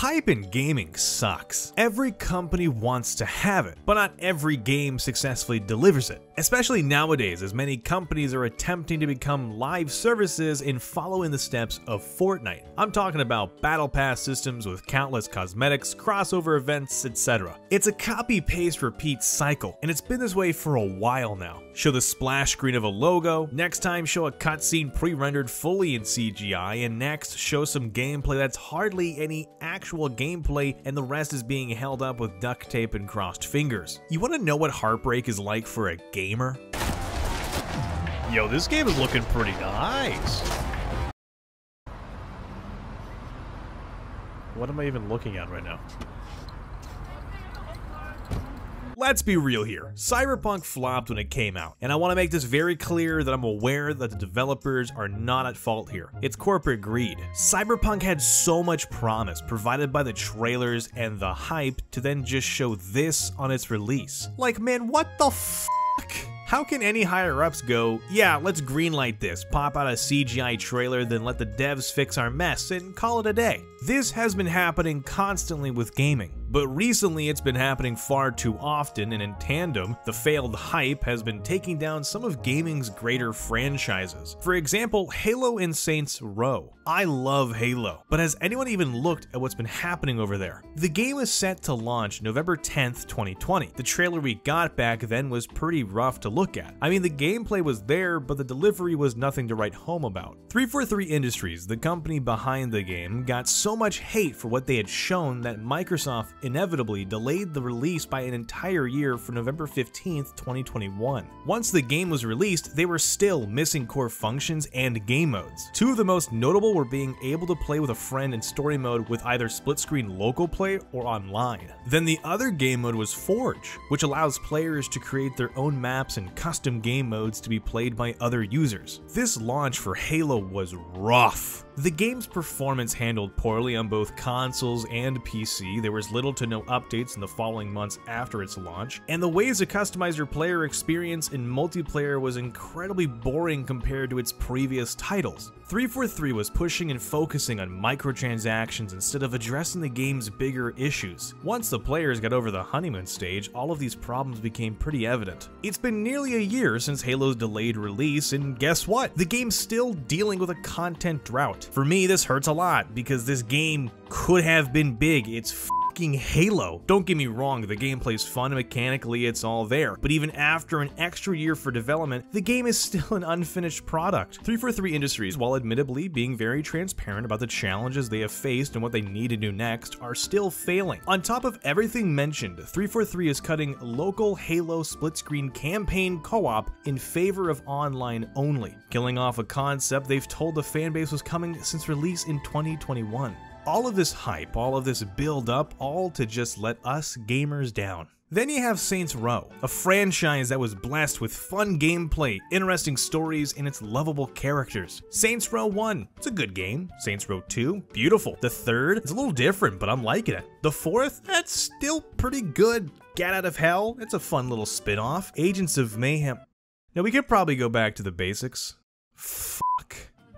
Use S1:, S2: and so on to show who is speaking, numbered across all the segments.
S1: Hype in gaming sucks. Every company wants to have it, but not every game successfully delivers it. Especially nowadays, as many companies are attempting to become live services and follow in the steps of Fortnite. I'm talking about battle pass systems with countless cosmetics, crossover events, etc. It's a copy-paste repeat cycle, and it's been this way for a while now. Show the splash screen of a logo, next time show a cutscene pre-rendered fully in CGI, and next show some gameplay that's hardly any actual gameplay and the rest is being held up with duct tape and crossed fingers. You want to know what heartbreak is like for a gamer? Yo, this game is looking pretty nice. What am I even looking at right now? Let's be real here. Cyberpunk flopped when it came out, and I want to make this very clear that I'm aware that the developers are not at fault here. It's corporate greed. Cyberpunk had so much promise provided by the trailers and the hype to then just show this on its release. Like, man, what the fuck? How can any higher-ups go, yeah, let's greenlight this, pop out a CGI trailer, then let the devs fix our mess and call it a day? This has been happening constantly with gaming. But recently it's been happening far too often, and in tandem, the failed hype has been taking down some of gaming's greater franchises. For example, Halo and Saints Row. I love Halo, but has anyone even looked at what's been happening over there? The game is set to launch November 10th, 2020. The trailer we got back then was pretty rough to look at. I mean, the gameplay was there, but the delivery was nothing to write home about. 343 Industries, the company behind the game, got so much hate for what they had shown that Microsoft inevitably delayed the release by an entire year for November 15th, 2021. Once the game was released, they were still missing core functions and game modes. Two of the most notable were being able to play with a friend in story mode with either split-screen local play or online. Then the other game mode was Forge, which allows players to create their own maps and custom game modes to be played by other users. This launch for Halo was rough. The game's performance handled poorly on both consoles and PC. There was little to no updates in the following months after its launch, and the ways to customize your player experience in multiplayer was incredibly boring compared to its previous titles. 343 was pushing and focusing on microtransactions instead of addressing the game's bigger issues. Once the players got over the honeymoon stage, all of these problems became pretty evident. It's been nearly a year since Halo's delayed release, and guess what? The game's still dealing with a content drought. For me, this hurts a lot because this game could have been big. It's fucking Halo. Don't get me wrong, the gameplay's fun, mechanically it's all there, but even after an extra year for development, the game is still an unfinished product. 343 Industries, while admittedly being very transparent about the challenges they have faced and what they need to do next, are still failing. On top of everything mentioned, 343 is cutting local Halo split-screen campaign co-op in favor of online only, killing off a concept they've told the fanbase was coming since release in 2021. All of this hype, all of this build-up, all to just let us gamers down. Then you have Saints Row, a franchise that was blessed with fun gameplay, interesting stories, and its lovable characters. Saints Row 1, it's a good game. Saints Row 2, beautiful. The third, it's a little different, but I'm liking it. The fourth, that's still pretty good. Get Out of Hell, it's a fun little spin-off. Agents of Mayhem. Now we could probably go back to the basics. Fuck.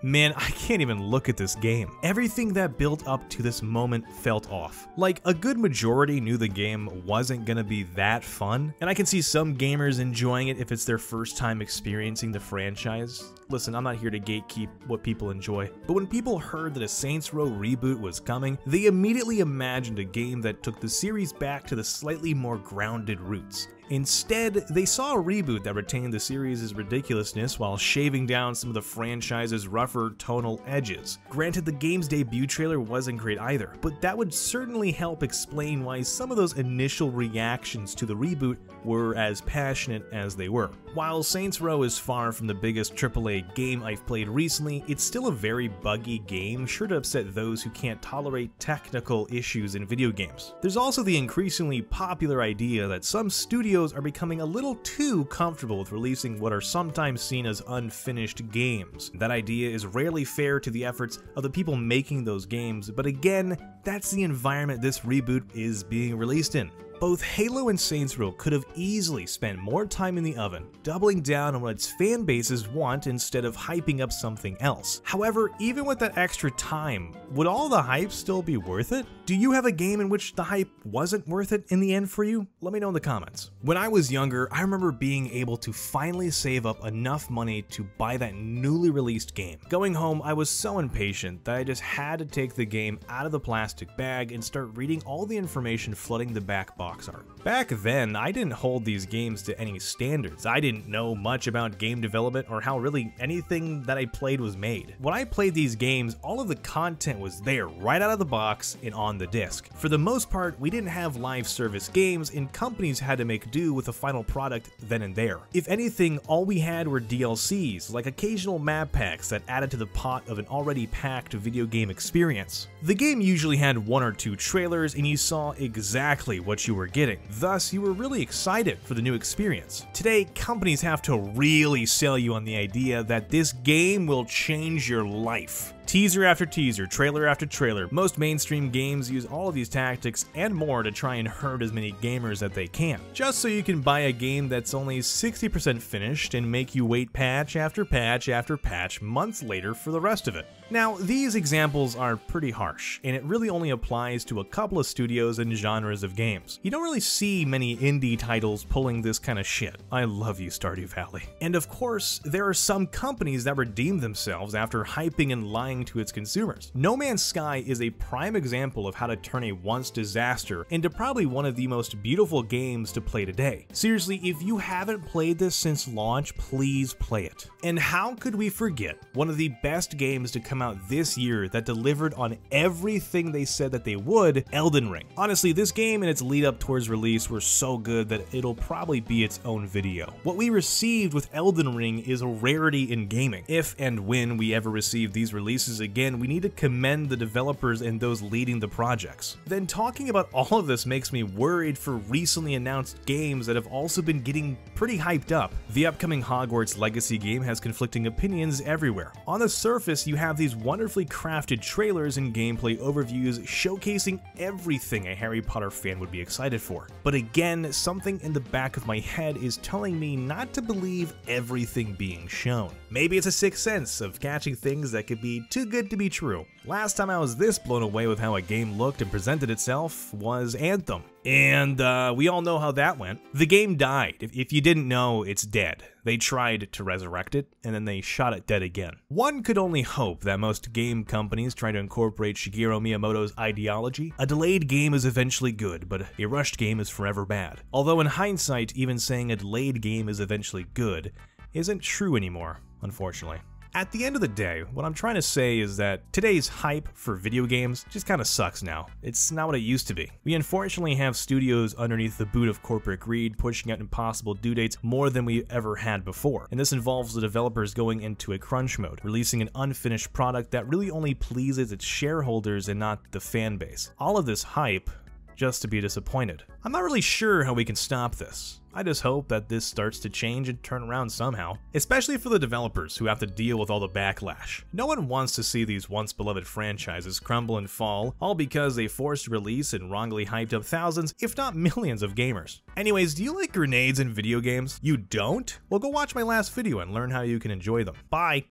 S1: Man, I can't even look at this game. Everything that built up to this moment felt off. Like, a good majority knew the game wasn't gonna be that fun, and I can see some gamers enjoying it if it's their first time experiencing the franchise. Listen, I'm not here to gatekeep what people enjoy, but when people heard that a Saints Row reboot was coming, they immediately imagined a game that took the series back to the slightly more grounded roots. Instead, they saw a reboot that retained the series' ridiculousness while shaving down some of the franchise's rougher tonal edges. Granted, the game's debut trailer wasn't great either, but that would certainly help explain why some of those initial reactions to the reboot were as passionate as they were. While Saints Row is far from the biggest AAA game I've played recently, it's still a very buggy game, sure to upset those who can't tolerate technical issues in video games. There's also the increasingly popular idea that some studios are becoming a little too comfortable with releasing what are sometimes seen as unfinished games. That idea is rarely fair to the efforts of the people making those games, but again, that's the environment this reboot is being released in. Both Halo and Saints Row could have easily spent more time in the oven, doubling down on what its fan bases want instead of hyping up something else. However, even with that extra time, would all the hype still be worth it? Do you have a game in which the hype wasn't worth it in the end for you? Let me know in the comments. When I was younger, I remember being able to finally save up enough money to buy that newly released game. Going home, I was so impatient that I just had to take the game out of the plastic bag and start reading all the information flooding the back box art. Back then, I didn't hold these games to any standards. I didn't know much about game development or how really anything that I played was made. When I played these games, all of the content was there right out of the box and on the disc. For the most part, we didn't have live service games and companies had to make do with the final product then and there. If anything, all we had were DLCs, like occasional map packs that added to the pot of an already packed video game experience. The game usually had 1 or 2 trailers and you saw exactly what you were getting. Thus, you were really excited for the new experience. Today, companies have to really sell you on the idea that this game will change your life. Teaser after teaser, trailer after trailer, most mainstream games use all of these tactics and more to try and herd as many gamers as they can, just so you can buy a game that's only 60% finished and make you wait patch after patch after patch months later for the rest of it. Now, these examples are pretty harsh, and it really only applies to a couple of studios and genres of games. You don't really see many indie titles pulling this kind of shit. I love you, Stardew Valley. And of course, there are some companies that redeem themselves after hyping and lying to its consumers. No Man's Sky is a prime example of how to turn a once disaster into probably one of the most beautiful games to play today. Seriously, if you haven't played this since launch, please play it. And how could we forget one of the best games to come out this year that delivered on everything they said that they would, Elden Ring. Honestly, this game and its lead up towards release were so good that it'll probably be its own video. What we received with Elden Ring is a rarity in gaming. If and when we ever receive these releases again, we need to commend the developers and those leading the projects. Then talking about all of this makes me worried for recently announced games that have also been getting pretty hyped up. The upcoming Hogwarts Legacy game has conflicting opinions everywhere. On the surface, you have these wonderfully crafted trailers and gameplay overviews showcasing everything a Harry Potter fan would be excited for. But again, something in the back of my head is telling me not to believe everything being shown. Maybe it's a sixth sense of catching things that could be too good to be true. Last time I was this blown away with how a game looked and presented itself was Anthem. And we all know how that went. The game died. If you didn't know, it's dead. They tried to resurrect it, and then they shot it dead again. One could only hope that most game companies try to incorporate Shigeru Miyamoto's ideology. A delayed game is eventually good, but a rushed game is forever bad. Although in hindsight, even saying a delayed game is eventually good isn't true anymore, unfortunately. At the end of the day, what I'm trying to say is that today's hype for video games just kind of sucks now. It's not what it used to be. We unfortunately have studios underneath the boot of corporate greed pushing out impossible due dates more than we ever had before. And this involves the developers going into a crunch mode, releasing an unfinished product that really only pleases its shareholders and not the fan base. All of this hype just to be disappointed. I'm not really sure how we can stop this. I just hope that this starts to change and turn around somehow, especially for the developers who have to deal with all the backlash. No one wants to see these once beloved franchises crumble and fall, all because they forced release and wrongly hyped up thousands, if not millions of gamers. Anyways, do you like grenades in video games? You don't? Well, go watch my last video and learn how you can enjoy them. Bye!